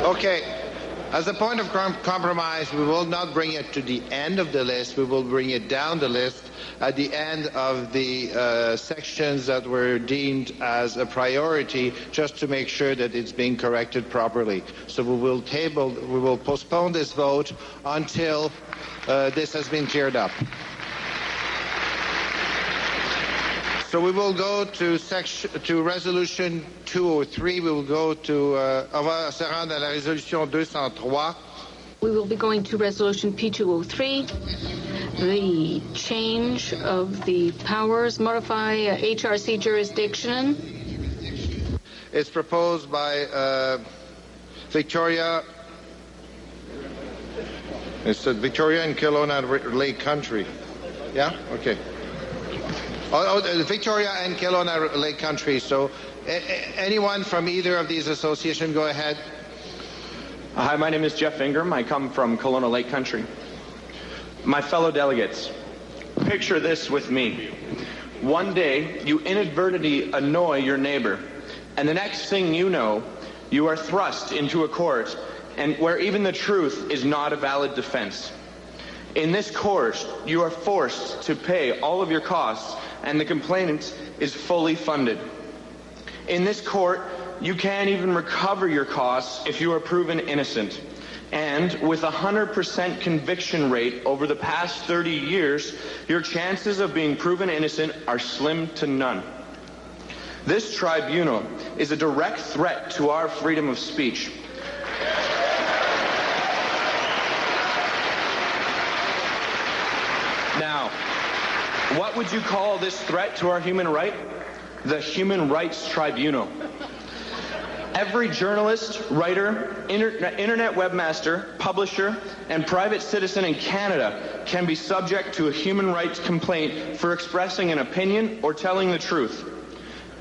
Okay. As a point of compromise, we will not bring it to the end of the list. We will bring it down the list at the end of the sections that were deemed as a priority, just to make sure that it's being corrected properly. So we will postpone this vote until this has been cleared up. So we will go to resolution 203. We will go to on va se rendre à la résolution 203. We will be going to resolution P-203, the change of the powers, modify HRC jurisdiction. It's proposed by Victoria. It's Victoria and Kelowna Lake Country. Yeah? Okay. Victoria and Kelowna Lake Country. So anyone from either of these associations, go ahead. Hi, my name is Jeff Ingram. I come from Kelowna Lake Country. My fellow delegates, picture this with me. One day, you inadvertently annoy your neighbor, and the next thing you know, you are thrust into a court and where even the truth is not a valid defense. In this court, you are forced to pay all of your costs, and the complainant is fully funded. In this court, you can't even recover your costs if you are proven innocent. And with a 100% conviction rate over the past 30 years, your chances of being proven innocent are slim to none. This tribunal is a direct threat to our freedom of speech. Now, what would you call this threat to our human right? The Human Rights Tribunal. Every journalist, writer, internet webmaster, publisher, and private citizen in Canada can be subject to a human rights complaint for expressing an opinion or telling the truth.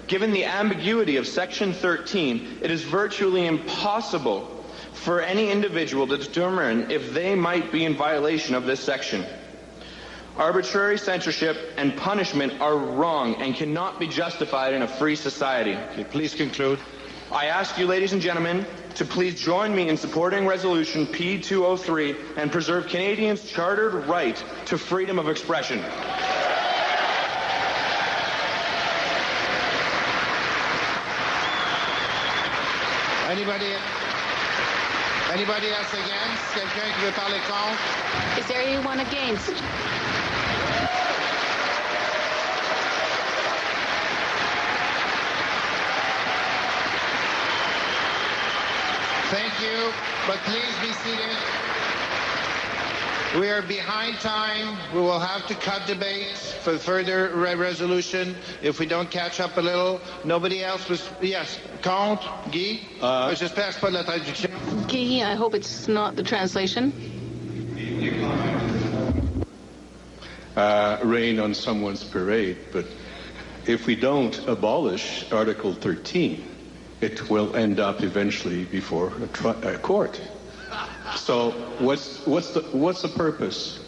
Given the ambiguity of Section 13, it is virtually impossible for any individual to determine if they might be in violation of this section. Arbitrary censorship and punishment are wrong and cannot be justified in a free society. Okay, please conclude. I ask you, ladies and gentlemen, to please join me in supporting Resolution P-203 and preserve Canadians' chartered right to freedom of expression. Anybody else against? Quelqu'un qui veut parler contre? Is there anyone against? Thank you, but please be seated. We are behind time. We will have to cut debates for further resolution if we don't catch up a little. Nobody else was... Yes, contre, Guy? J'espère que c'est pas de la traduction. Guy, I hope it's not the translation. Rain on someone's parade, but if we don't abolish Article 13, it will end up eventually before a court. So what's the purpose?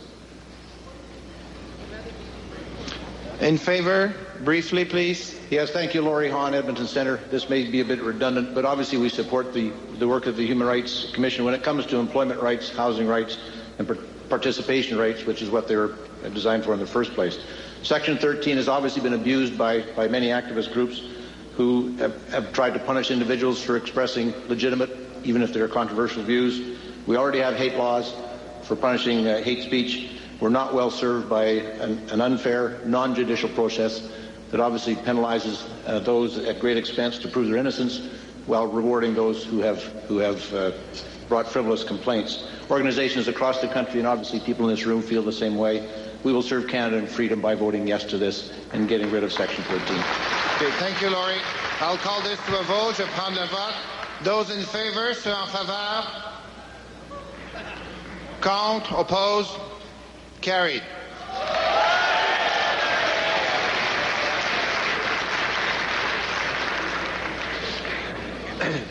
In favor, briefly, please. Yes, thank you, Laurie Hahn, Edmonton Centre. This may be a bit redundant, but obviously we support the work of the Human Rights Commission when it comes to employment rights, housing rights, and participation rights, which is what they were designed for in the first place. Section 13 has obviously been abused by many activist groups who have tried to punish individuals for expressing legitimate, even if they're controversial views. We already have hate laws for punishing hate speech. We're not well served by an unfair, non-judicial process that obviously penalizes those at great expense to prove their innocence while rewarding those who have brought frivolous complaints. Organizations across the country and obviously people in this room feel the same way. We will serve Canada in freedom by voting yes to this and getting rid of Section 13. Okay, thank you, Laurie. I'll call this to a vote. Je prends le vote. Those in favor, ceux en faveur. Contre, opposed, carried.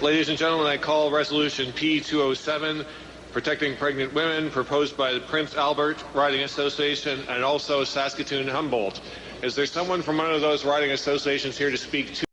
Ladies and gentlemen, I call Resolution P-207, Protecting Pregnant Women, proposed by the Prince Albert Riding Association and also Saskatoon Humboldt. Is there someone from one of those riding associations here to speak to